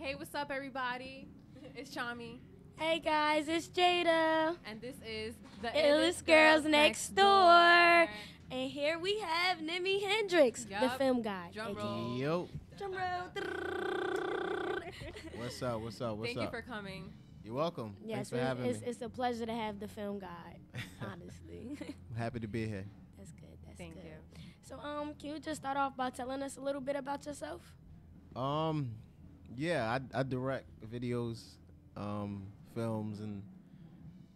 Hey, what's up, everybody? It's Chami. Hey guys, it's Jada. And this is the Illest Girls Next Door. And here we have Nimi Hendrix, the film guy. Drum roll. Yo. Drum roll. What's up? What's up? What's Thank up? you for coming. You're welcome. Yes, Thanks for having me. it's a pleasure to have the film guy, honestly. I'm happy to be here. That's good. That's Thank good. you. So, can you just start off by telling us a little bit about yourself? Yeah, I direct videos, films, and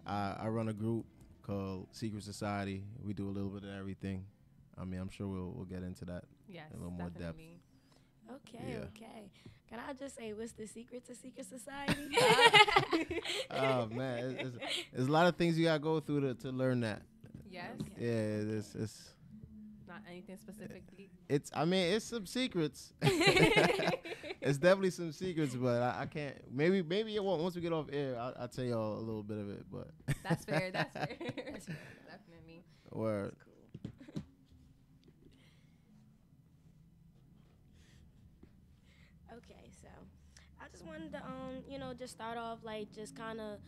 I run a group called Secret Society. We do a little bit of everything. I mean, I'm sure we'll get into that Yes, in a little more depth. definitely. Okay, Yeah. okay. Can I just say, what's the secret to Secret Society? Oh man, there's a lot of things you gotta go through to learn that. Yes. Okay. Yeah, it's Not anything specifically. I mean, it's some secrets. It's definitely some secrets, but I can't. Maybe it won't. Once we get off air, I'll tell y'all a little bit of it. But That's fair. That's fair. That's fair. Definitely. or Cool. Okay, so I just wanted to just start off just kind of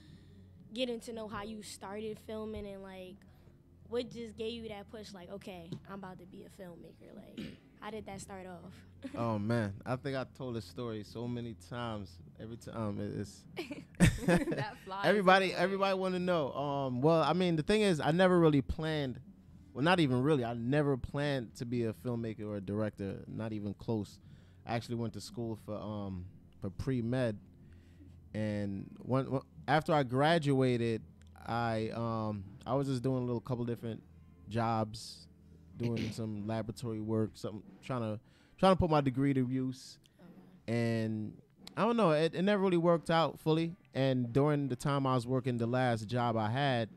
getting to know how you started filming and what just gave you that push, okay, I'm about to be a filmmaker. How did that start off? oh man, I think I told this story so many times. Every time it's That flies. everybody want to know. Well, I mean, the thing is, I never really planned. Well, not even really. I never planned to be a filmmaker or a director. Not even close. I actually went to school for pre-med, and after I graduated, I was just doing a couple different jobs, doing some laboratory work, something trying to put my degree to use, and I don't know, it never really worked out fully. And during the time I was working, the last job I had,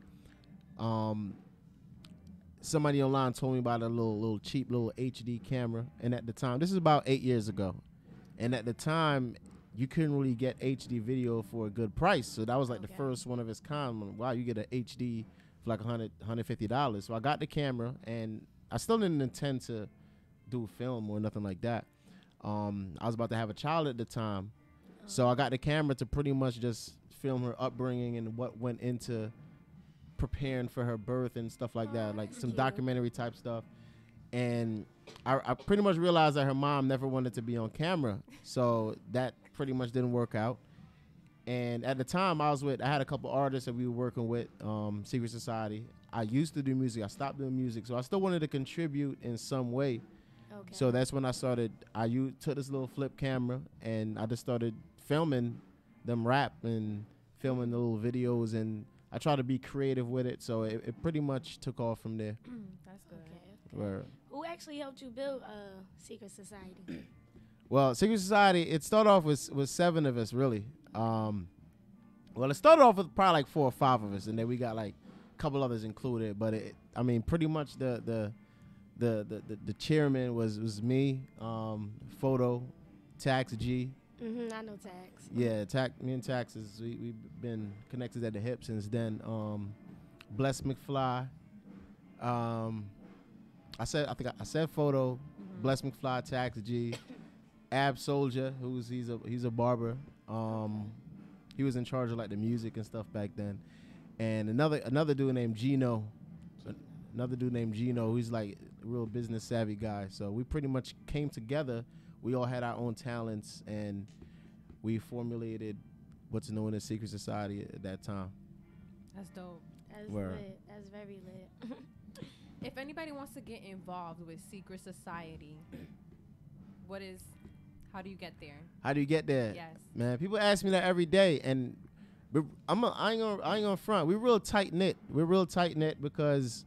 somebody online told me about a little cheap little HD camera, and at the time, this is about 8 years ago, and at the time, you couldn't really get HD video for a good price. So that was the first one of its kind. Wow, you get an HD for $150. So I got the camera, and I still didn't intend to do film or nothing like that. I was about to have a child at the time. So I got the camera to pretty much just film her upbringing and what went into preparing for her birth and stuff like that, some documentary type stuff. And I pretty much realized that her mom never wanted to be on camera, so that pretty much didn't work out. And at the time, I had a couple artists that we were working with, Secret Society. I used to do music. I stopped doing music, so I still wanted to contribute in some way. Okay. So that's when I started. Took this little flip camera, and I just started filming them rap and filming the little videos, and I tried to be creative with it. So it pretty much took off from there. That's good. Where Who actually helped you build Secret Society? Well, Secret Society, it started off with 7 of us, really. Well, it started off with probably 4 or 5 of us, and then we got a couple others included. But pretty much the chairman was me, Photo, Tax G. I know Tax. Yeah, me and Tax we've been connected at the hip since then. Bless McFly. I said Photo, Bless McFly, Tax G, Ab Soldier, he's a barber. He was in charge of the music and stuff back then, and another dude named Gino, who's a real business savvy guy. So we pretty much came together. We all had our own talents, and we formulated what's known as Secret Society at that time. That's dope. That's Word. lit. That's very lit. If anybody wants to get involved with Secret Society, how do you get there? How do you get there? Yes. Man, people ask me that every day, and I ain't gonna front. We're real tight knit. Because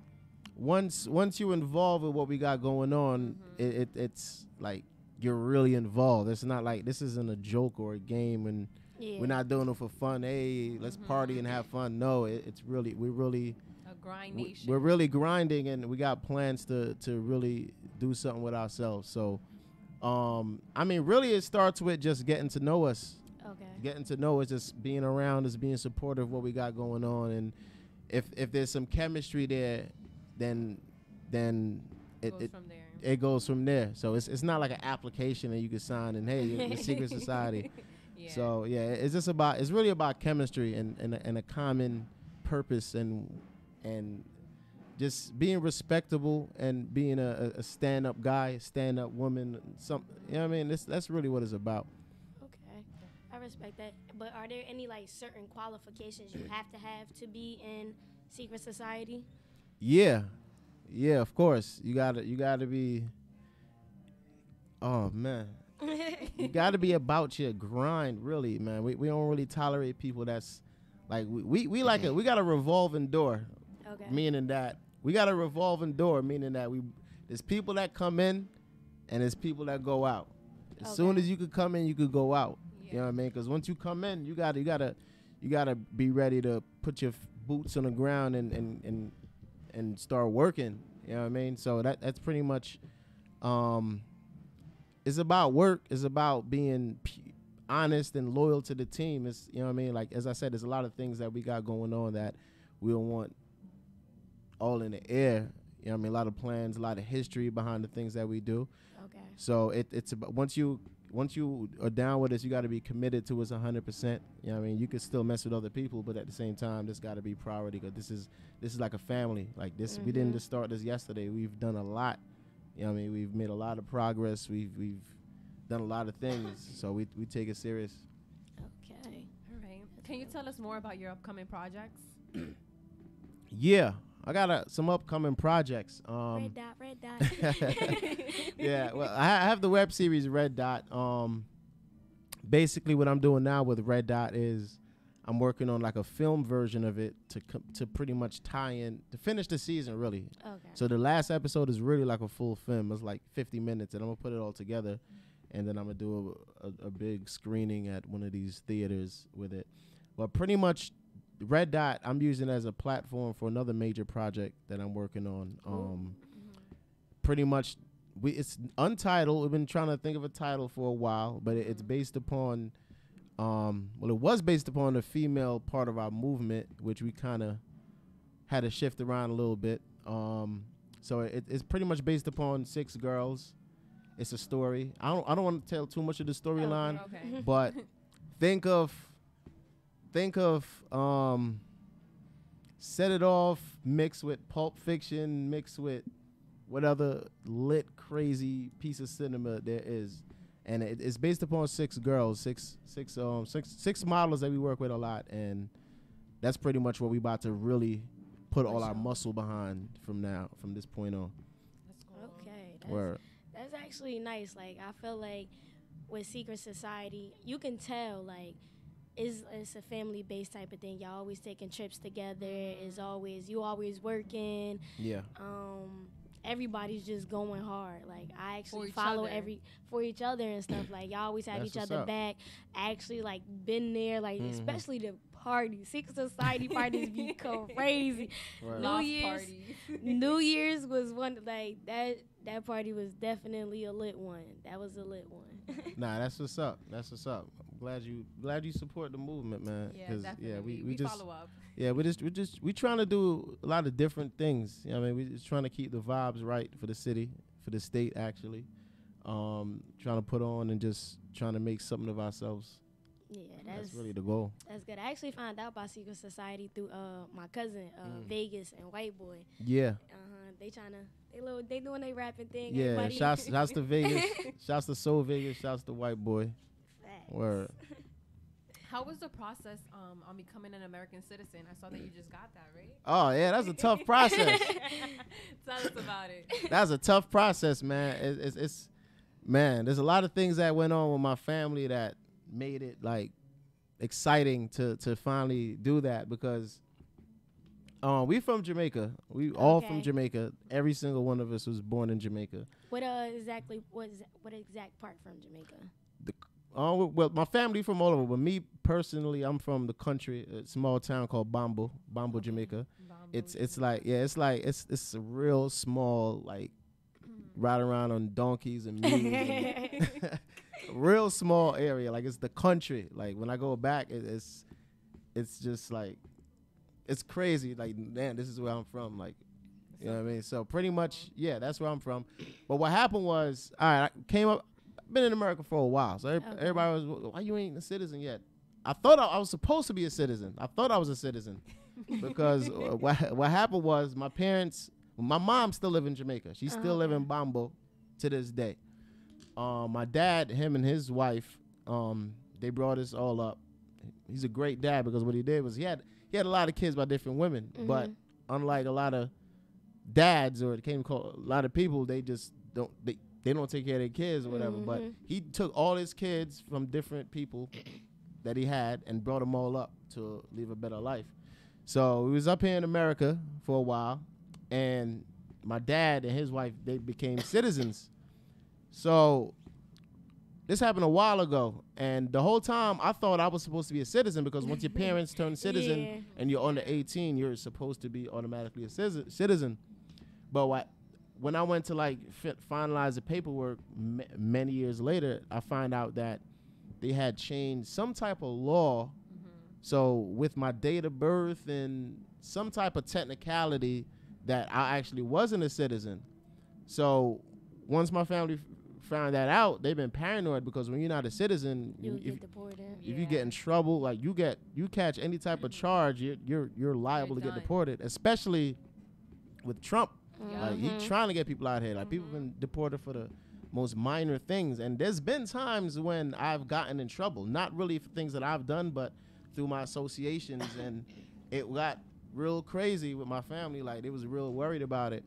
once you're involved with what we got going on, it's you're really involved. It's not this isn't a joke or a game, and we're not doing it for fun. Hey, let's party and have fun. No, we're really A grind nation. we're really grinding, and we got plans to really do something with ourselves. So, really, it starts with just getting to know us. Okay. Getting to know us, just being around us, being supportive of what we got going on, and if there's some chemistry there, then it goes from there. So it's not like an application that you can sign and hey, you're Secret Society. Yeah. So yeah, it's really about chemistry and a common purpose and just being respectable and being a stand-up guy, stand-up woman, you know what I mean? That's really what it's about. Okay, I respect that. But are there any like certain qualifications you have to be in secret society? Yeah, of course. You gotta be. Oh man, you gotta be about your grind, really, man. We don't really tolerate people that's like we like it. We got a revolving door, Okay. meaning that we got a revolving door, meaning that there's people that come in, and there's people that go out. As soon as you could come in, you could go out. You know what I mean? Because once you come in, you gotta be ready to put your boots on the ground and start working. You know what I mean? So that's pretty much. It's about work. It's about being honest and loyal to the team. It's, you know what I mean? Like, as I said, there's a lot of things that we got going on that we don't want all in the air. You know what I mean? A lot of plans, a lot of history behind the things that we do. Okay. So it's about once you are down with us, you got to be committed to us 100%. You know what I mean? You could still mess with other people, but at the same time, this got to be priority because this is like a family. Like this, we didn't just start this yesterday. We've done a lot. You know what I mean? We've made a lot of progress. We've done a lot of things. So we take it serious. Okay. All right. Can you tell us more about your upcoming projects? Yeah, I got some upcoming projects. Red dot. Yeah, well, I have the web series Red Dot. Basically, what I'm doing now with Red Dot is I'm working on like a film version of it to pretty much tie in to finish the season, really. Okay. So the last episode is really like a full film. It's like 50 minutes, and I'm gonna put it all together, and then I'm gonna do a big screening at one of these theaters with it. But pretty much, Red Dot I'm using as a platform for another major project that I'm working on. Pretty much, it's untitled. We've been trying to think of a title for a while, but it's based upon. It was based upon the female part of our movement, which we kind of had to shift around a little bit. So it's pretty much based upon 6 girls. It's a story. I don't want to tell too much of the storyline, but think of Set It Off mixed with Pulp Fiction mixed with what other lit crazy piece of cinema there is. And it's based upon 6 girls, six models that we work with a lot, and that's pretty much what we about to really put all our muscle behind from this point on. That's cool. Okay. That's actually nice. Like, I feel like with Secret Society, you can tell like it's a family based type of thing. Y'all always taking trips together. You always working. Yeah. Everybody's just going hard. Like, I actually For follow each other. for each other and stuff. Like, y'all always have That's each what's other up. back. I actually like been there, like especially the parties. Secret Society parties be crazy. Right. Loft Year's- parties. New Year's was one like that party was definitely a lit one. That was a lit one. Nah, that's what's up. I'm glad you support the movement, man. Yeah, 'Cause, definitely. we just follow up. yeah, we trying to do a lot of different things. You know what I mean? We just trying to keep the vibes right for the city, for the state actually. Trying to put on and just trying to make something of ourselves. Yeah, That's really the goal. That's good. I actually found out about Secret Society through my cousin Vegas and White Boy. Yeah. They doing their rapping thing. Yeah. Everybody- Shouts to Vegas. Shouts to Soul Vegas. Shouts to White Boy. Facts. Word. How was the process on becoming an American citizen? I saw that you just got that, right? Oh yeah, that's a tough process. Tell us about it. That's a tough process, man. It's man, there's a lot of things that went on with my family that made it like exciting to finally do that because we from Jamaica. We all from Okay. Jamaica. Every single one of us was born in Jamaica. What exact part from Jamaica? Well, my family from all over, but me personally, I'm from the country, a small town called Bambo, Jamaica. It's a real small, like, ride around on donkeys and mules. And real small area, like it's the country. Like when I go back, it's just like it's crazy. Like, man, this is where I'm from. Like, you know what I mean? So pretty much, yeah, that's where I'm from. But what happened was, all right, I came up. been in America for a while. So everybody was, why you ain't a citizen yet? I thought I was supposed to be a citizen. I thought I was a citizen because what happened was my parents, my mom still live in Jamaica. She still live in Bambo to this day. My dad, him and his wife, they brought us all up. He's a great dad because what he did was he had a lot of kids by different women, but unlike a lot of dads or a lot of people, they just don't they don't take care of their kids or whatever. But he took all his kids from different people that he had and brought them all up to live a better life. So we was up here in America for a while, and my dad and his wife, they became citizens. So this happened a while ago, and the whole time I thought I was supposed to be a citizen because once your parents turn citizen and you're under 18, you're supposed to be automatically a citizen. But when I went to like finalize the paperwork many years later, I find out that they had changed some type of law. So with my date of birth and some type of technicality that I actually wasn't a citizen. So once my family found that out, they've been paranoid because when you're not a citizen, if you get in trouble, like you catch any type of charge, you're liable to get deported, especially with Trump. Like he's trying to get people out here. Like people have been deported for the most minor things, and there's been times when I've gotten in trouble, not really for things that I've done, but through my associations, and it got real crazy with my family. Like they was real worried about it.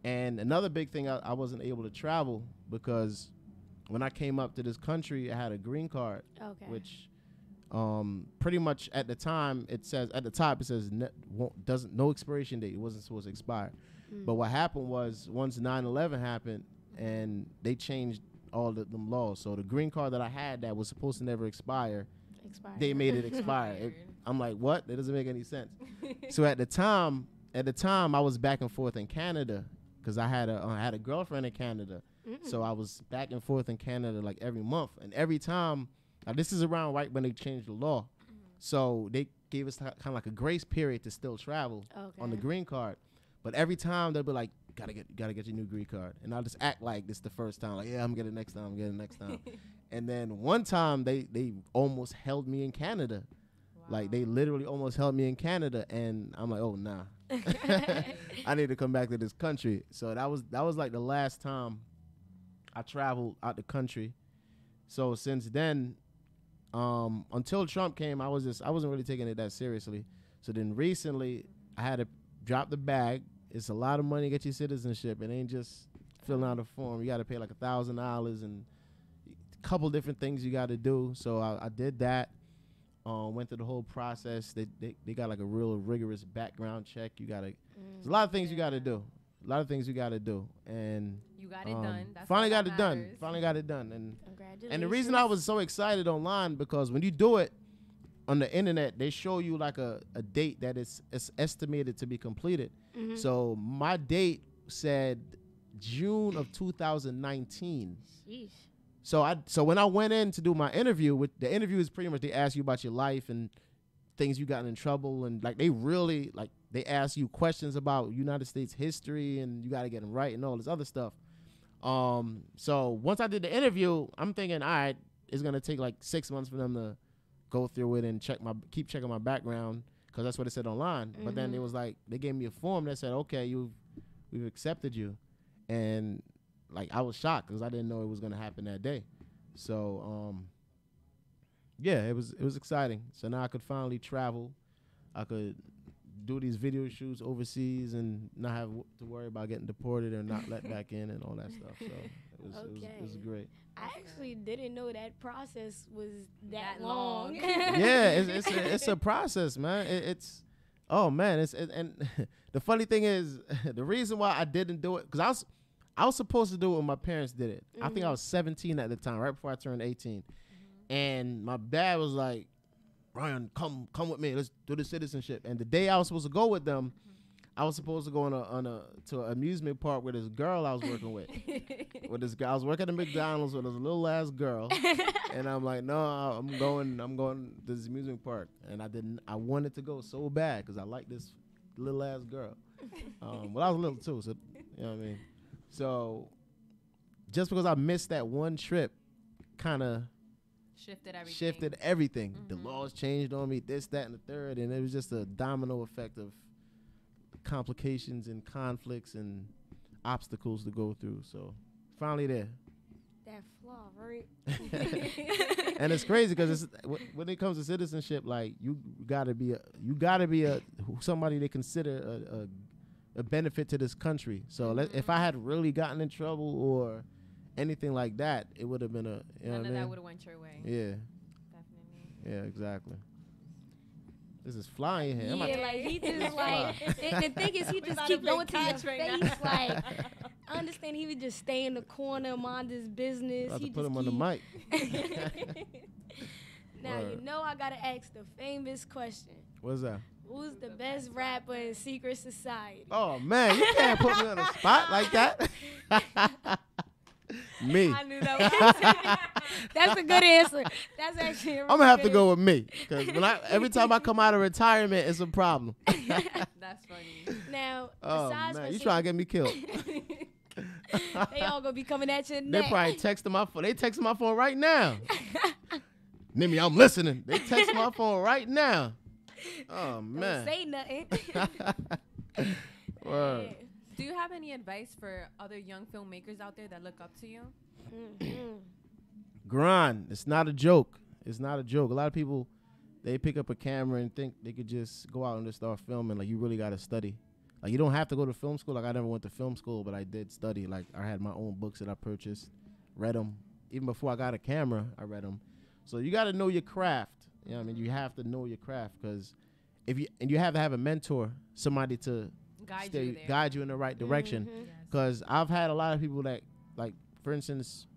And another big thing, I wasn't able to travel because when I came up to this country, I had a green card, which pretty much at the time it says at the top it says no expiration date. It wasn't supposed to expire. But what happened was once 9/11 happened and they changed all them laws. So the green card that I had that was supposed to never expire, they made it expire. I'm like, what? That doesn't make any sense. So at the time I was back and forth in Canada because I had a girlfriend in Canada. So I was back and forth in Canada like every month, and every time. This is around right when they changed the law, so they gave us kind of like a grace period to still travel on the green card. But every time they'll be like, gotta get your new green card, and I'll just act like this the first time, like yeah, I'm getting it next time, And then one time they almost held me in Canada, like they literally almost held me in Canada, and I'm like, oh nah, I need to come back to this country. So that was like the last time I traveled out the country. So since then, until Trump came, I wasn't really taking it that seriously. So then recently I had to drop the bag. It's a lot of money to get your citizenship. It ain't just filling out a form. You got to pay like $1,000 and a couple different things you got to do. So I did that. Went through the whole process. They got like a real rigorous background check. You got to. There's a lot of things you got to do. And you got it done. That's finally got it done. And the reason I was so excited online because when you do it on the internet, they show you like a date that is estimated to be completed. So my date said June of 2019. Sheesh. So when I went in to do my interview, the interview is pretty much they ask you about your life and things you gotten in trouble, and like they really like they ask you questions about United States history, and you got to get them right and all this other stuff. So once I did the interview, I'm thinking, all right, it's gonna take like 6 months for them to go through it and keep checking my background because that's what it said online. But then it was like they gave me a form that said, okay, we've accepted you, and like I was shocked because I didn't know it was gonna happen that day. So yeah, it was exciting. So now I could finally travel. I could do these video shoots overseas and not have to worry about getting deported or not let back in and all that stuff. So it was great. I actually didn't know that process was that long. Yeah, it's a process, man. And the funny thing is, the reason why I didn't do it because I was supposed to do it when my parents did it. I think I was 17 at the time, right before I turned 18. And my dad was like, Ryan, come with me. Let's do the citizenship. And the day I was supposed to go with them, I was supposed to go to an amusement park with this girl I was working with. I was working at McDonald's with this little ass girl. And I'm like, no, I'm going to this amusement park. And I wanted to go so bad because I like this little ass girl. Well, I was little too, so you know what I mean. So just because I missed that one trip, kind of shifted everything. The laws changed on me, this, that, and the third, and it was just a domino effect of complications and conflicts and obstacles to go through. So finally there. That flaw, right? And it's crazy because when it comes to citizenship, like you gotta be somebody they consider a benefit to this country. So if I had really gotten in trouble or anything like that, it would have been none of that would have went your way. Yeah, definitely. Yeah, exactly. This is flying here. Yeah, like he just like the thing is he just keep going to your face like. I understand he would just stay in the corner, mind his business. About he to put just him on the mic. Now you know I gotta ask the famous question. What's that? Who's the best rapper in Secret Society? Oh man, you can't put me on the spot like that. Me. I knew that was That's a good answer. That's actually a really I'm gonna have to good go with me because every time I come out of retirement, it's a problem. That's funny. Now, Oh besides man, you trying to get me killed? they all gonna be coming at you They next. probably texting my phone. They texting my phone right now. Nimmy, I'm listening. They text my phone right now. Oh man. Don't say nothing. Word. Yeah. Do you have any advice for other young filmmakers out there that look up to you? Grind. It's not a joke. It's not a joke. A lot of people, they pick up a camera and think they could just go out and just start filming. Like, you really got to study. Like, you don't have to go to film school. Like, I never went to film school, but I did study. Like, I had my own books that I purchased, read them. Even before I got a camera, I read them. So you got to know your craft. You know what I mean? You have to know your craft because you have to have a mentor, somebody to guide you in the right direction. Because I've had a lot of people that, like, for instance,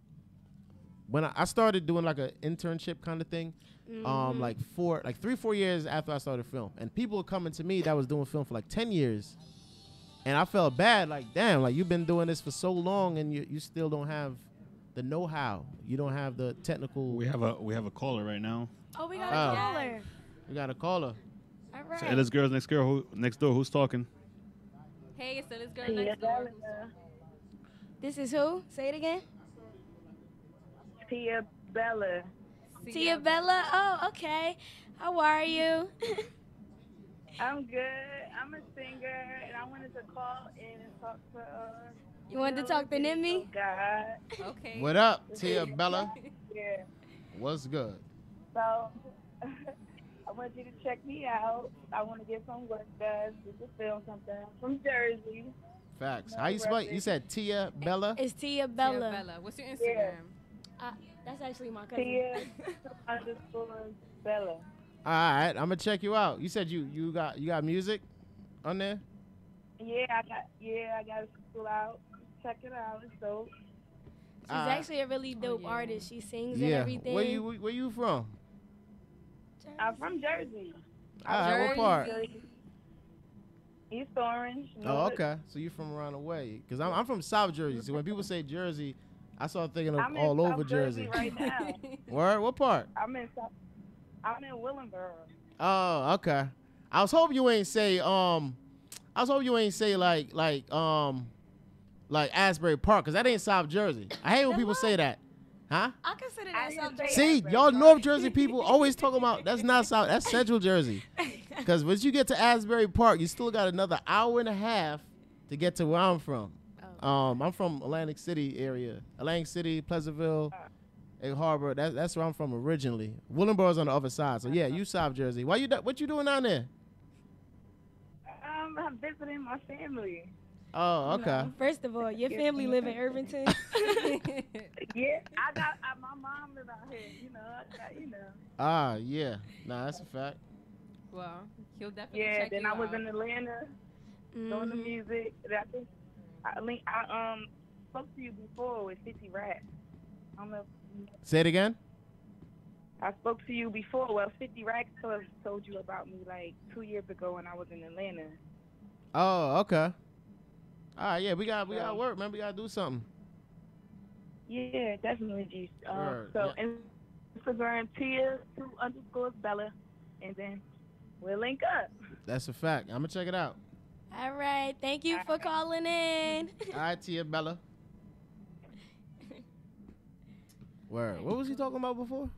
when I started doing like an internship kind of thing, like 3-4 years after I started film, and people were coming to me that was doing film for like 10 years, and I felt bad, like, damn, like you've been doing this for so long and you still don't have the know-how. You don't have the technical. We have a caller right now. Oh, we got a caller. We got a caller. All right. So Illest Girls Next Door. Who's talking? Hey, it's Illest Girls Next Door. This is who? Say it again. Tia Bella. Tia Bella. Oh, okay. How are you? I'm good. I'm a singer, and I wanted to call in and talk to. You wanted to talk to Nimmy? Oh God. Okay. What up, Tia Bella? Yeah. What's good? So, I want you to check me out. I want to get some work done. We can film something. I'm from Jersey. Facts. How you spell it? You said Tia Bella? It's Tia Bella. Tia Bella. What's your Instagram? That's actually my cousin. Tia _ Bella. All right, I'm gonna check you out. You said you got music on there? Yeah, I got to school out. Check it out. It's dope. She's actually a really dope artist. She sings and Yeah. everything. Where you from? I'm from Jersey. All right, what part? East Orange. Oh, okay. So you from around the way? Because I'm from South Jersey. So when people say Jersey, I start thinking of I'm all in over South Jersey. right now. Where? What part? I'm in Willenboro. Oh, okay. I was hoping you ain't say like Asbury Park, because that ain't South Jersey. I hate when people say that. Huh? I consider that South Jersey. See, y'all North Jersey people always talking about that's not South, that's Central Jersey. Because once you get to Asbury Park, you still got another hour and a half to get to where I'm from. I'm from Atlantic City area. Atlantic City, Pleasantville, Egg Harbor. That's where I'm from originally. Willenboro's on the other side. So yeah, you South Jersey. What you doing down there? I'm visiting my family. Oh, okay. First of all, your family live in Irvington. Yeah, my mom live out here. Ah, yeah. Nah, that's a fact. Well, he'll definitely Yeah, check then you I was out. in Atlanta doing the music. I spoke to you before with 50 Racks. I don't know. Say it again. I spoke to you before. Well, 50 Racks told you about me like 2 years ago when I was in Atlanta. Oh, okay. All right, yeah, we got work, man. We gotta do something. Yeah, definitely, G. Word, So Instagram Tia _Bella, and then we'll link up. That's a fact. I'm gonna check it out. All right. Thank you for calling in. All right, Tia Bella. Word. What was he talking about before?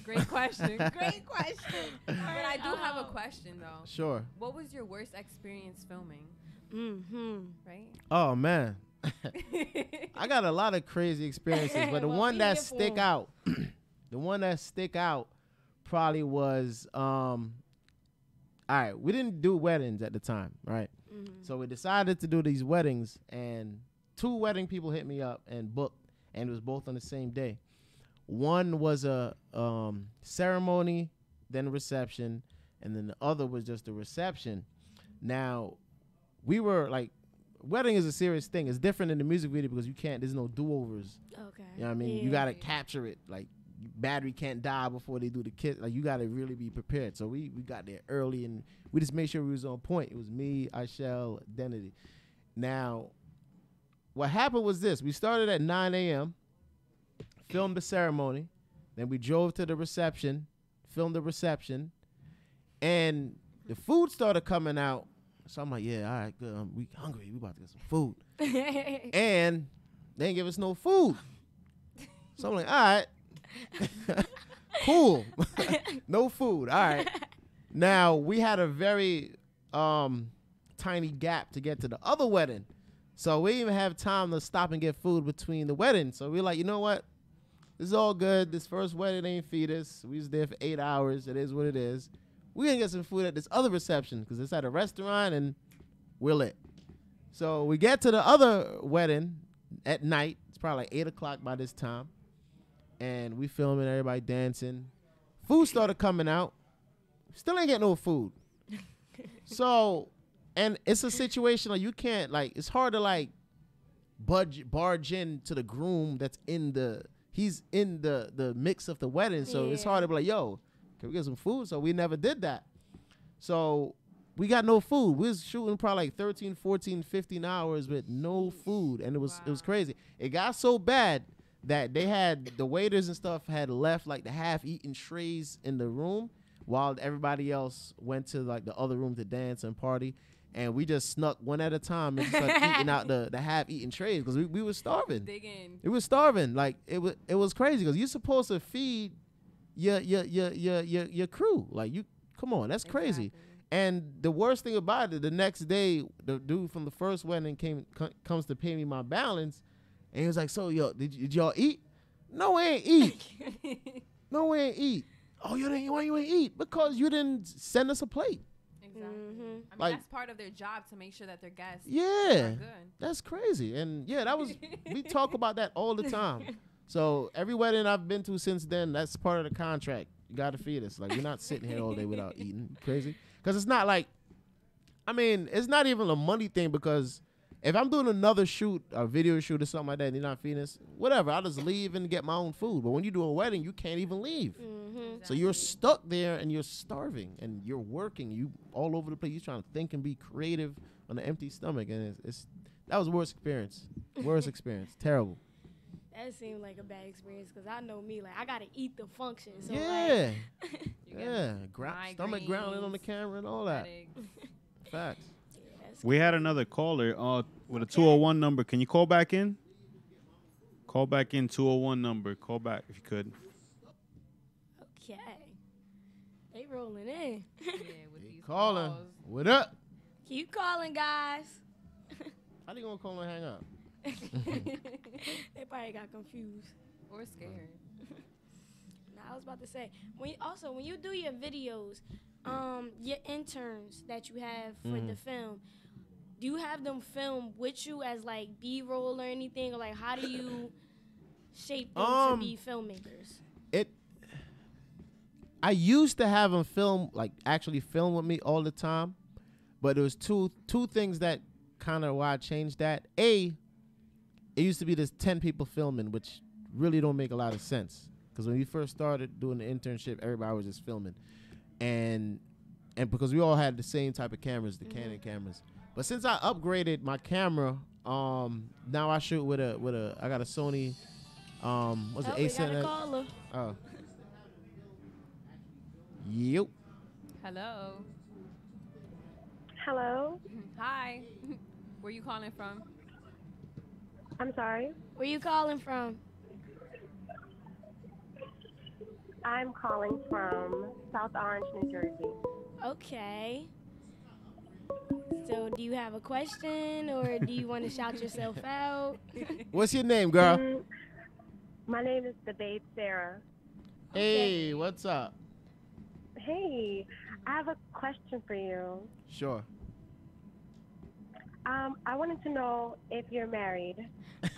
Great question. Great question. But I do have a question though. Sure. What was your worst experience filming? Right? Oh man. I got a lot of crazy experiences, but the Well, one we that here for stick 'em. out, the one that stick out probably was all right, we didn't do weddings at the time, right? So we decided to do these weddings, and 2 wedding people hit me up and booked, and it was both on the same day. One was a ceremony, then a reception, and then the other was just a reception. Now, we were like, wedding is a serious thing. It's different in the music video because there's no do-overs. Okay. You know what I mean? You got to capture it. Like, battery can't die before they do the kiss. Like, you got to really be prepared. So we got there early, and we just made sure we was on point. It was me, Ishell, Identity. Now, what happened was this. We started at 9 a.m., filmed the ceremony, then we drove to the reception, filmed the reception, and the food started coming out. So I'm like, yeah, all right, good. We hungry. We about to get some food. And they didn't give us no food. So I'm like, all right, cool. No food. All right. Now, we had a very tiny gap to get to the other wedding. So we didn't even have time to stop and get food between the weddings. So we're like, you know what? This is all good. This first wedding ain't feed us. We was there for 8 hours. It is what it is. We're going to get some food at this other reception because it's at a restaurant and we're lit. So we get to the other wedding at night. It's probably like 8 o'clock by this time. And we filming, everybody dancing. Food started coming out. Still ain't getting no food. So, and it's a situation like you can't, like, it's hard to, like, barge in to the groom that's he's in the mix of the wedding. So it's hard to be like, yo, can we get some food? So we never did that. So we got no food. We was shooting probably like 13, 14, 15 hours with no food. And it was crazy. It got so bad that the waiters and stuff had left like the half-eaten trays in the room while everybody else went to like the other room to dance and party. And we just snuck one at a time and started eating out the half-eaten trays because we were starving. Digging. It was starving. Like it was crazy because you're supposed to feed your crew. Like you, come on, that's crazy. Exactly. And the worst thing about it, the next day, the dude from the first wedding comes to pay me my balance, and he was like, "So yo, did y'all eat?" No, we ain't eat. No, we ain't eat. Oh, why you ain't eat? Because you didn't send us a plate. Exactly. I mean, Like- that's part of their job to make sure that their guests Yeah, are good. that's crazy. And yeah, we talk about that all the time. So every wedding I've been to since then, that's part of the contract. You got to feed us. Like, you're not sitting here all day without eating. Crazy. Because it's not like, I mean, it's not even a money thing because if I'm doing another shoot, a video shoot or something like that, and you're not feeding us, whatever, I'll just leave and get my own food. But when you do a wedding, you can't even leave. So you're stuck there and you're starving and you're working. You all over the place. You're trying to think and be creative on an empty stomach. And that was the worst experience. Worst experience. Terrible. That seemed like a bad experience because I know me, like I gotta eat the function. So Yeah. like, Yeah. Stomach growling on the camera and all that. Headaches. Facts. that's We had another caller with a 201 number. Can you call back in? Call back in 201 number. Call back if you could. okay. They rolling in. Yeah, with these Calling. calls. What up? Keep calling, guys. How you gonna call and hang up? They probably got confused. Or scared. Now I was about to say, when you do your videos, your interns that you have for the film, do you have them film with you as like B-roll or anything, or like how do you shape them to be filmmakers? I used to have them actually film with me all the time, but there was two things that kind of why I changed that. It used to be this 10 people filming, which really don't make a lot of sense. Because when we first started doing the internship, everybody was just filming. And because we all had the same type of cameras, the Canon cameras. But since I upgraded my camera, now I shoot with I got a Sony, what's it, We got a A7? caller. Oh. Yep. Hello. Hello. Hi. Where you calling from? I'm sorry. Where you calling from? I'm calling from South Orange, New Jersey. Okay. So, do you have a question, or do you want to shout yourself out? What's your name, girl? My name is the Babe Sarah. Hey, what's up? Hey, I have a question for you. Sure. I wanted to know if you're married.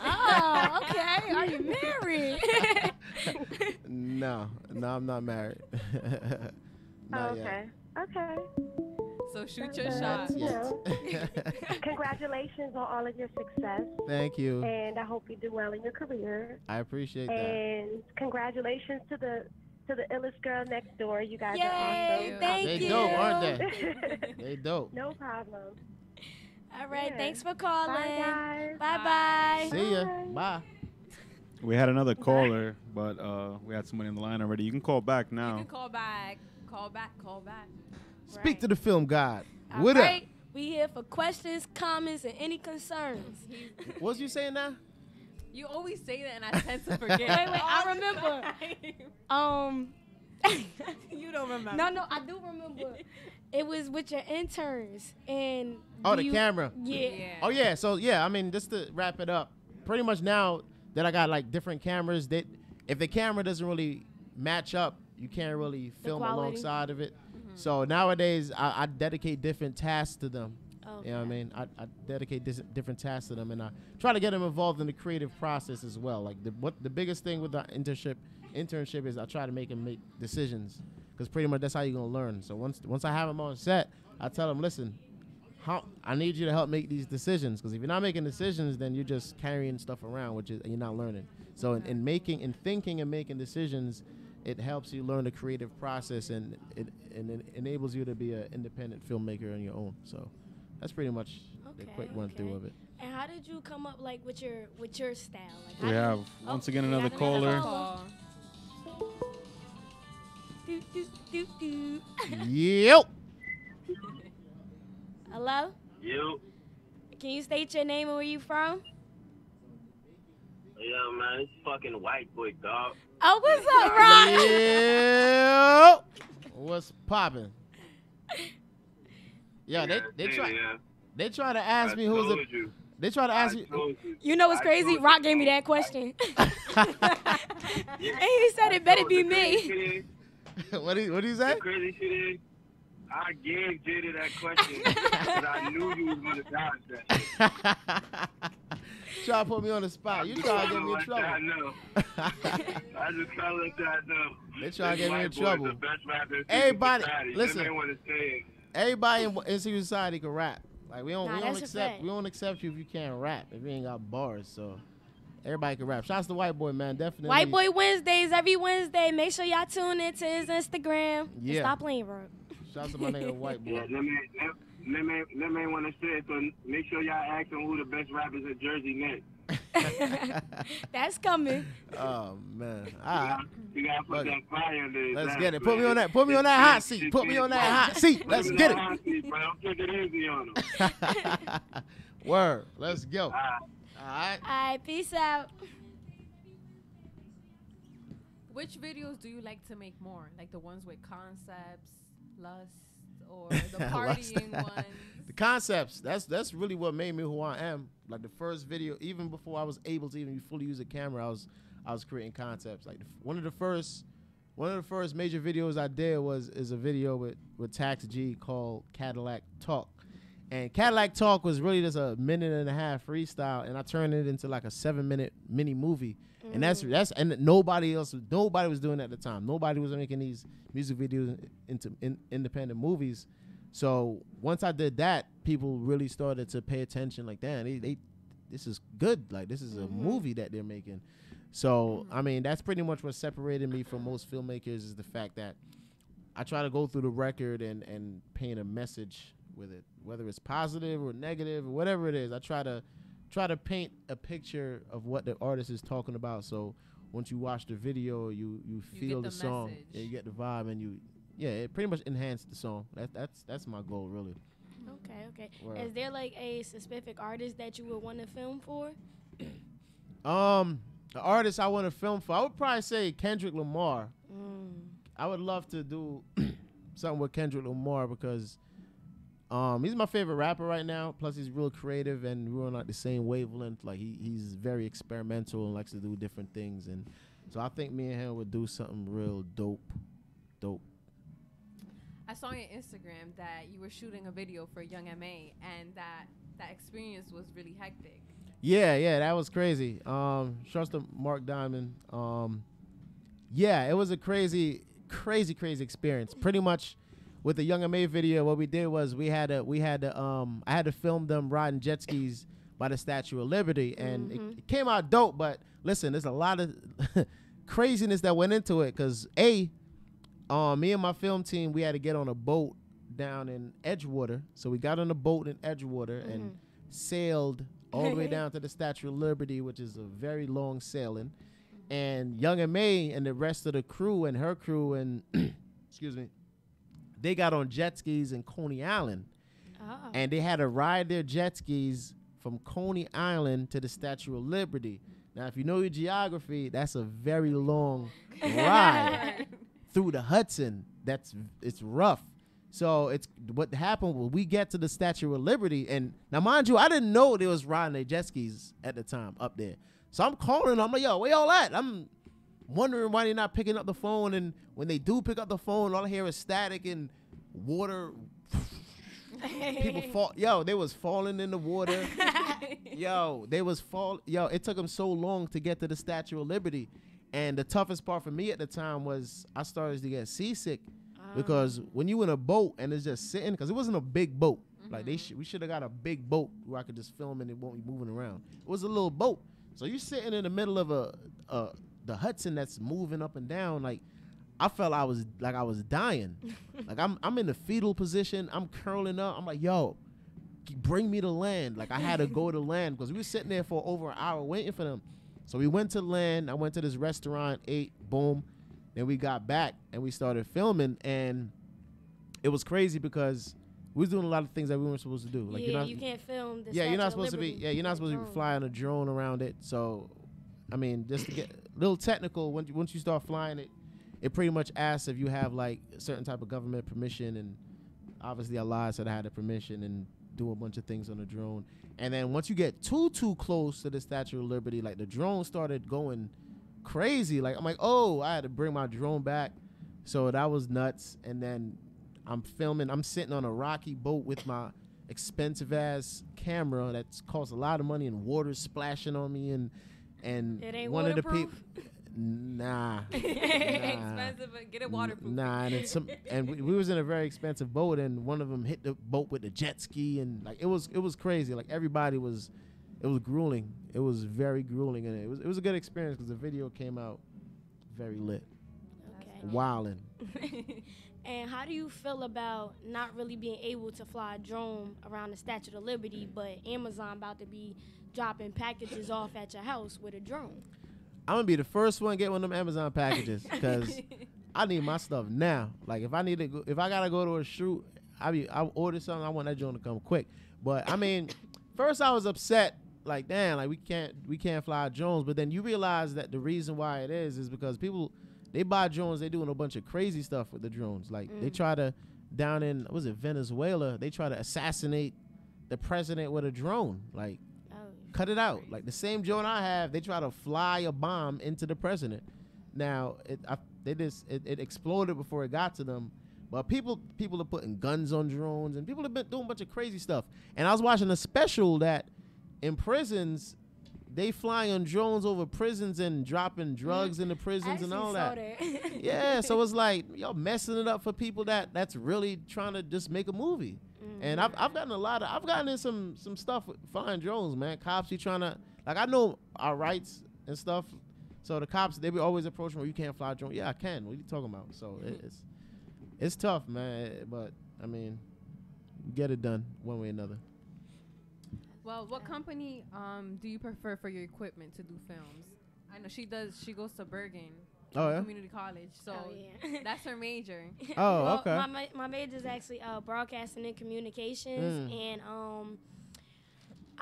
Oh, okay. Are you married? No, I'm not married. Not okay. yet. Okay. So shoot your shot. Congratulations on all of your success. Thank you. And I hope you do well in your career. I appreciate that. And congratulations to the Illest Girls Next Door. You guys Yay, are awesome. thank you. They dope, aren't they? They dope. No problem. All right, Yeah. thanks for calling. Bye, guys. Bye-bye. See ya. Bye. We had another caller, but we had somebody on the line already. You can call back You now. can call back. Call back. Call back. Speak to the film god. All What right, we here for questions, comments, and any concerns. up? What's you saying now? You always say that, and I tend to forget. Wait, I remember. You don't remember. No, I do remember. It was with your interns and. Oh, the camera. Yeah. Oh yeah. So yeah, I mean, just to wrap it up, pretty much now that I got like different cameras, that if the camera doesn't really match up, you can't really film quality. alongside of it. So nowadays, I dedicate different tasks to them. Okay. You know what I mean? I dedicate different tasks to them, and I try to get them involved in the creative process as well. Like the biggest thing with the internship is I try to make them make decisions, because pretty much that's how you're gonna learn. So once I have them on set, I tell them, listen, I need you to help make these decisions, because if you're not making decisions, then you're just carrying stuff around, which is you're not learning. So in thinking and making decisions, it helps you learn the creative process, and it enables you to be an independent filmmaker on your own. So that's pretty much the quick run through of it. And how did you come up like with your style? Like, We have once again another caller. Yep. Hello? You? Can you state your name and where you from? Yeah, man, it's fucking white boy, dog. Oh, what's up, Rock? Yep. What's poppin'? Yeah, they try to ask me who's the. They try to ask you. You know what's crazy? Rock gave me that question. And he said it better be me. What do you say? The crazy shit is, I gave Jada that question because I knew you was going to dodge that. Try to put me on the spot. You try to get me in trouble. I know. I just try to let that know. They try to get me in trouble. The best rapper in Everybody, society. listen. They want to say it. Everybody in civil society can rap. Like we don't that's a fact. we don't accept you if you can't rap, if you ain't got bars. So everybody can rap. Shouts to White Boy, man. Definitely. White Boy Wednesdays, every Wednesday. Make sure y'all tune into his Instagram. Yeah. And stop playing, bro. Shouts to my nigga White Boy. Yeah, let me want to say it, so make sure y'all ask them who the best rappers in Jersey next. That's coming. Oh man. All right. You gotta put that fire in there. Let's get it. Put me on that. Put me on that hot seat. Put me on that hot seat. Let's get it. Hot seat, bro. Don't take it easy on them. Word. Let's go. All right. All right. All right, peace out. Which videos do you like to make more? Like the ones with concepts, lust, or the partying ones? The concepts. That's really what made me who I am. Like the first video, even before I was able to even fully use a camera, I was creating concepts. Like one of the first major videos I did is a video with Tax G called Cadillac Talk. And Cadillac Talk was really just a 1.5 minute freestyle, and I turned it into like a 7-minute mini movie. And that's nobody was doing that at the time. Nobody was making these music videos into independent movies. So once I did that, people really started to pay attention. Like, damn, this is good. Like, this is a movie that they're making. So I mean, that's pretty much what separated me from most filmmakers, is the fact that I try to go through the record and paint a message with it, whether it's positive or negative or whatever it is. I try to paint a picture of what the artist is talking about. So once you watch the video, you feel the song, and you get the vibe, and it pretty much enhanced the song. That's my goal, really. Okay. Word. Is there like a specific artist that you would want to film for? The artist I want to film for, I would probably say Kendrick Lamar. I would love to do something with Kendrick Lamar because he's my favorite rapper right now. Plus, he's real creative and we're on like the same wavelength. Like he's very experimental and likes to do different things. And so I think me and him would do something real dope. I saw on your Instagram that you were shooting a video for Young M.A. and that experience was really hectic. Yeah, that was crazy. Shouts to Mark Diamond. Yeah, it was a crazy experience. Pretty much with the Young M.A. video, what we did was I had to film them riding jet skis by the Statue of Liberty, and it came out dope. But listen, there's a lot of craziness that went into it because me and my film team, we had to get on a boat down in Edgewater. So we got on a boat in Edgewater and sailed all the way down to the Statue of Liberty, which is a very long sailing. And Young M.A. and the rest of the crew and her crew and excuse me, they got on jet skis in Coney Island. Oh. And they had to ride their jet skis from Coney Island to the Statue of Liberty. Now, if you know your geography, that's a very long ride through the Hudson. It's rough. So it's what happened when we get to the Statue of Liberty. And now, mind you, I didn't know they was riding their jet skis at the time up there. So I'm calling them. I'm like, yo, where y'all at? I'm wondering why they're not picking up the phone. And when they do pick up the phone, all I hear is static and water. People fall. Yo, they was falling in the water. Yo, it took them so long to get to the Statue of Liberty. And the toughest part for me at the time was I started to get seasick because when you in a boat and it's just sitting, because it wasn't a big boat. Like we should have got a big boat where I could just film and it won't be moving around. It was a little boat. So you're sitting in the middle of the Hudson that's moving up and down. Like I felt I was dying. Like I'm in the fetal position. I'm curling up. I'm like, yo, bring me to land. Like I had to go to land because we were sitting there for over an hour waiting for them. So we went to land. I went to this restaurant, ate, boom. Then we got back and we started filming. And it was crazy because we was doing a lot of things that we weren't supposed to do. Like you can't film the you're not supposed to be. Yeah, you're not supposed to be flying a drone around it. So, I mean, just to get a little technical, once you start flying it, it pretty much asks if you have like a certain type of government permission. And obviously, I lied, said I had the permission and do a bunch of things on the drone. And then once you get too close to the Statue of Liberty, like the drone started going crazy. Like I'm like, oh, I had to bring my drone back. So that was nuts. And then I'm filming. I'm sitting on a rocky boat with my expensive ass camera that's cost a lot of money and water splashing on me and it ain't one waterproof? of the people. Nah. Expensive, but get it waterproof. Nah, and we was in a very expensive boat, and one of them hit the boat with the jet ski, and like it was crazy. Like everybody was, it was grueling. It was very grueling, and it was a good experience because the video came out very lit. Okay. Wildin'. And how do you feel about not really being able to fly a drone around the Statue of Liberty, but Amazon about to be dropping packages off at your house with a drone? I'm gonna be the first one to get one of them Amazon packages because I need my stuff now. Like if I gotta go to a shoot, I order something. I want that drone to come quick. But I mean, first I was upset. Like damn, like we can't fly drones. But then you realize that the reason why it is because people they buy drones. They doing a bunch of crazy stuff with the drones. Like they try to down in Venezuela. They try to assassinate the president with a drone. Like. Cut it out. Like the same drone I have, they try to fly a bomb into the president. Now it exploded before it got to them. But people are putting guns on drones and people have been doing a bunch of crazy stuff. And I was watching a special that in prisons they fly on drones over prisons and dropping drugs in the prisons and all that. Yeah, so it's like y'all messing it up for people that's really trying to just make a movie. And I've gotten in some stuff with flying drones, man. Cops, you trying to, like, I know our rights and stuff. So the cops, they be always approaching me, you can't fly a drone. Yeah, I can. What are you talking about? So it's tough, man. But, I mean, get it done one way or another. Well, what company do you prefer for your equipment to do films? I know she goes to Bergen. Community college, so that's her major. Okay. My major is actually broadcasting and communications, and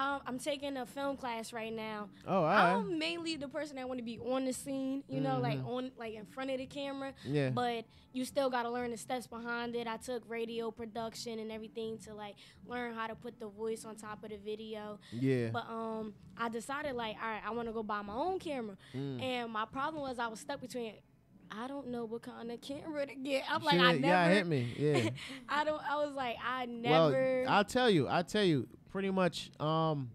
I'm taking a film class right now. Oh, all right. I'm mainly the person that want to be on the scene, you know, like in front of the camera. Yeah. But you still got to learn the steps behind it. I took radio production and everything to like learn how to put the voice on top of the video. Yeah. But I decided like, all right, I want to go buy my own camera. And my problem was I was stuck between. I don't know what kind of camera to get. I'm like, I never. Yeah, hit me. Yeah. I was like, I Well, never. I'll tell you. Pretty much. You talking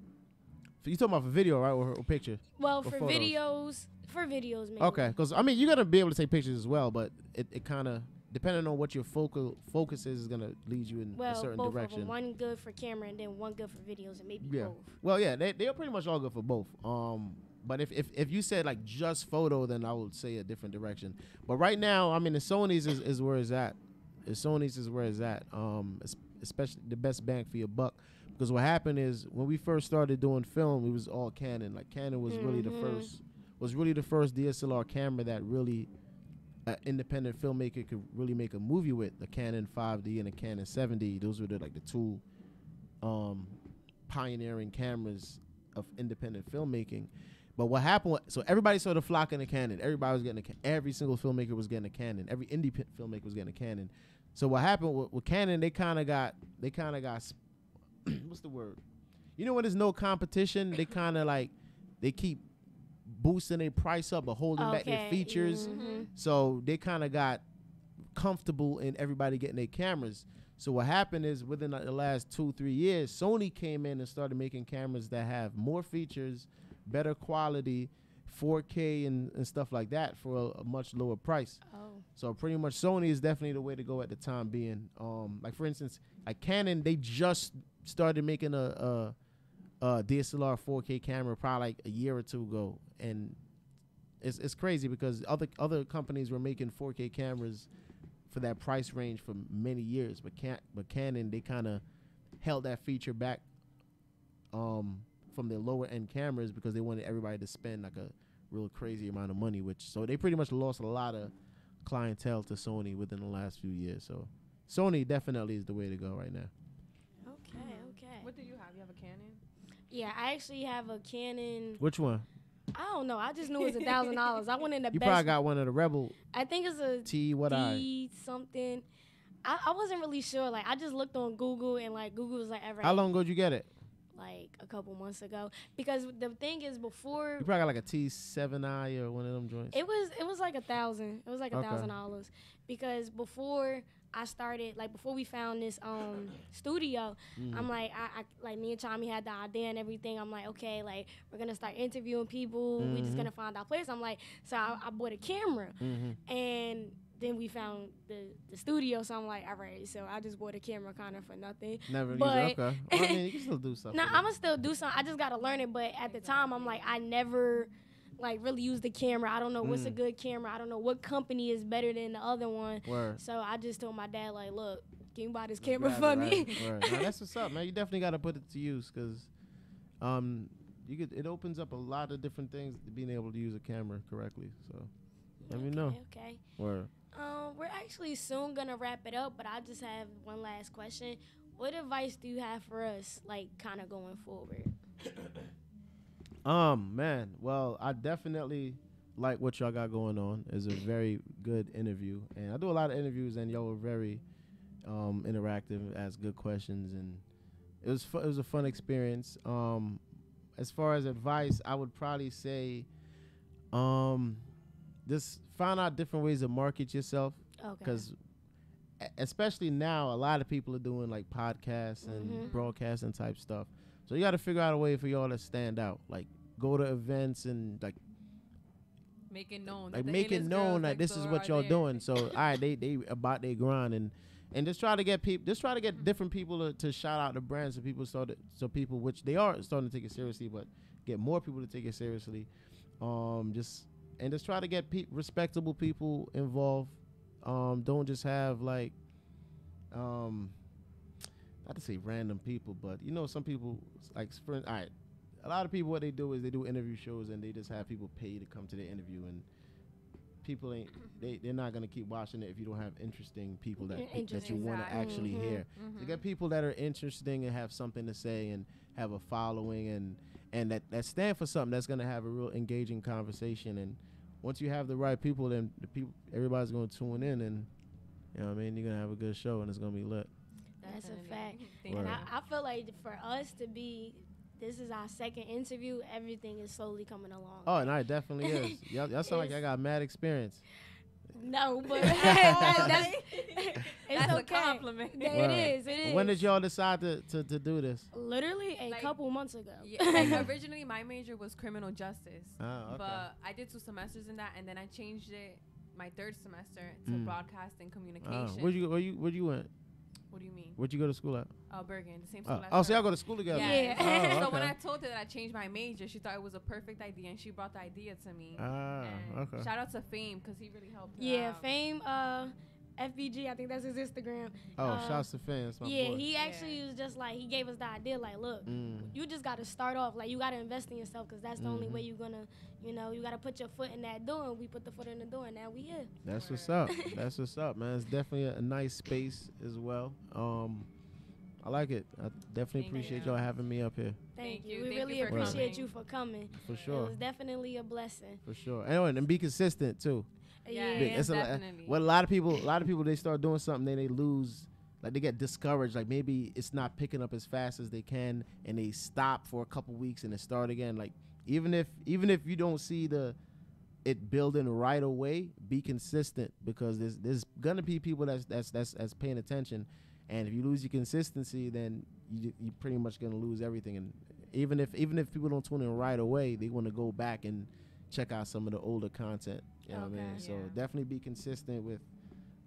about for video, right, or picture? Well, or for photos? videos, maybe. Okay, because I mean, you're gonna be able to take pictures as well, but it kind of depending on what your focus is gonna lead you in a certain both direction. Of them. One good for camera and then one good for videos, and maybe both. Well, yeah, they're pretty much all good for both. But if you said like just photo, then I would say a different direction. But right now, I mean, the Sony's is where it's at. The Sony's is where it's at. Especially the best bang for your buck. Because what happened is when we first started doing film, it was all Canon. Like Canon was really the first DSLR camera that really an independent filmmaker could really make a movie with. The Canon 5D and the Canon 7D. Those were the two pioneering cameras of independent filmmaking. But what happened? So everybody started flocking to Canon. Everybody was getting every single filmmaker was getting a Canon. Every indie filmmaker was getting a Canon. So what happened with Canon? They kind of got what's the word? You know when there's no competition, they kind of like they keep boosting their price up but holding back their features. So they kind of got comfortable in everybody getting their cameras. So what happened is within the last 2-3 years, Sony came in and started making cameras that have more features, better quality, 4K and stuff like that for a much lower price. So pretty much Sony is definitely the way to go at the time being. Like for instance, like Canon, they just started making a DSLR 4K camera probably like a year or two ago, and it's crazy because other companies were making 4K cameras for that price range for many years, but Canon, they kind of held that feature back from their lower end cameras because they wanted everybody to spend like a real crazy amount of money, so they pretty much lost a lot of clientele to Sony within the last few years. So Sony definitely is the way to go right now. Okay. What do you have? You have a Canon? Yeah, I actually have a Canon. Which one? I don't know. I just knew it was $1,000. I went in the You best. probably got one of the Rebel. I think it's a T something. I wasn't really sure. Like I just looked on Google and like Google was like, How long ago did you get it? Like a couple months ago. Because the thing is, before you probably got like a T7i or one of them joints. It was like $1,000. It was like $1,000 because before I started, like before we found this studio, I'm like, I like me and Chami had the idea and everything. I'm like, okay, like we're gonna start interviewing people. We're just gonna find our place. I'm like, so I bought a camera, and then we found the studio. So I'm like, all right, so I just bought a camera kind of for nothing. Never but used it. Okay. Well, I mean, you can still do something. No, I'm gonna still do something. I just gotta learn it. But at the time, I'm like, I never like really use the camera. I don't know what's a good camera. I don't know what company is better than the other one. Word. So I just told my dad, like, look, can you buy this camera for me? Right. Now, that's what's up, man. You definitely got to put it to use because it opens up a lot of different things to being able to use a camera correctly. So let me know. Okay. Word. We're actually soon gonna wrap it up, but I just have one last question. What advice do you have for us, like, kind of going forward? Man, well, I definitely like what y'all got going on. It's a very good interview, and I do a lot of interviews, and y'all were very interactive, asked good questions, and it was a fun experience. As far as advice, I would probably say, just find out different ways to market yourself, because especially now, a lot of people are doing like podcasts and broadcasting type stuff. So you got to figure out a way for y'all to stand out. Like go to events and like make it known. Like make it known that this is what y'all doing. So all right, they about their grind and just try to get people. Just try to get different people to shout out the brands. So people which they are starting to take it seriously, but get more people to take it seriously. Just try to get respectable people involved. Don't just have like not to say random people, but you know, some people like all right, a lot of people, what they do is they do interview shows and they just have people pay to come to their interview, and people ain't they're not gonna keep watching it if you don't have interesting people that you want to Exactly. actually hear. So you get people that are interesting and have something to say and have a following and that stand for something that's gonna have a real engaging conversation. And once you have the right people, then everybody's gonna tune in, and you know what I mean, you're gonna have a good show and it's gonna be lit. That's a fact. Thank And you. I feel like for us to be, this is our second interview, everything is slowly coming along. Oh, and it definitely is. Y'all sound like I got mad experience. No, but that's That's okay. a compliment. It is. It is. When did y'all decide to do this? Literally a couple months ago. Yeah, like originally my major was criminal justice, Oh, okay. but I did 2 semesters in that, and then I changed it my 3rd semester to broadcast and communication. Where'd you went? What do you mean? Where'd you go to school at? Bergen, the same school. So y'all go to school together? Yeah. Oh, So okay. when I told her that I changed my major, she thought it was a perfect idea, and she brought the idea to me. And Okay. shout out to Fame, because he really helped her Yeah, out. Fame, FBG, I think that's his Instagram. Shouts to fans. My Yeah, boy. he actually was just like, he gave us the idea, like, look, you just got to start off, like, you got to invest in yourself, because that's the only way you're going to, you got to put your foot in that door, and we put the foot in the door, and now we here. That's what's up. That's what's up, man. It's definitely a nice space as well. I like it. I definitely appreciate y'all having me up here. Thank you. you. We Thank really you for appreciate coming. you for coming. For sure. It was definitely a blessing. For sure. And be consistent too. Yeah, It's definitely. What a lot of people they start doing something, then they lose, like they get discouraged, like maybe it's not picking up as fast as they can, and they stop for a couple weeks and then start again. Like even if you don't see it building right away, be consistent, because there's gonna be people that's paying attention, and if you lose your consistency, then you pretty much gonna lose everything. And even if people don't tune in right away, they want to go back and check out some of the older content. You know what I mean? So definitely be consistent with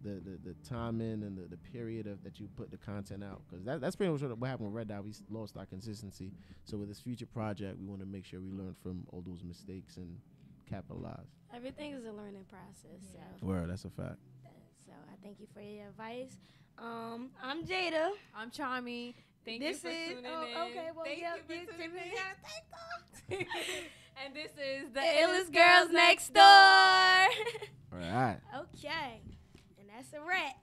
the timing and the period that you put the content out, because that's pretty much what happened with Red Dot. We lost our consistency. So with this future project, we want to make sure we learn from all those mistakes and capitalize. Everything is a learning process. So. Word, that's a fact. So I thank you for your advice. I'm Jada. I'm Chami. Thank you for tuning in. Okay, well, Thank yeah, you for tuning in. And this is the Illest Girls Next Door. All right. Okay, and that's a wrap.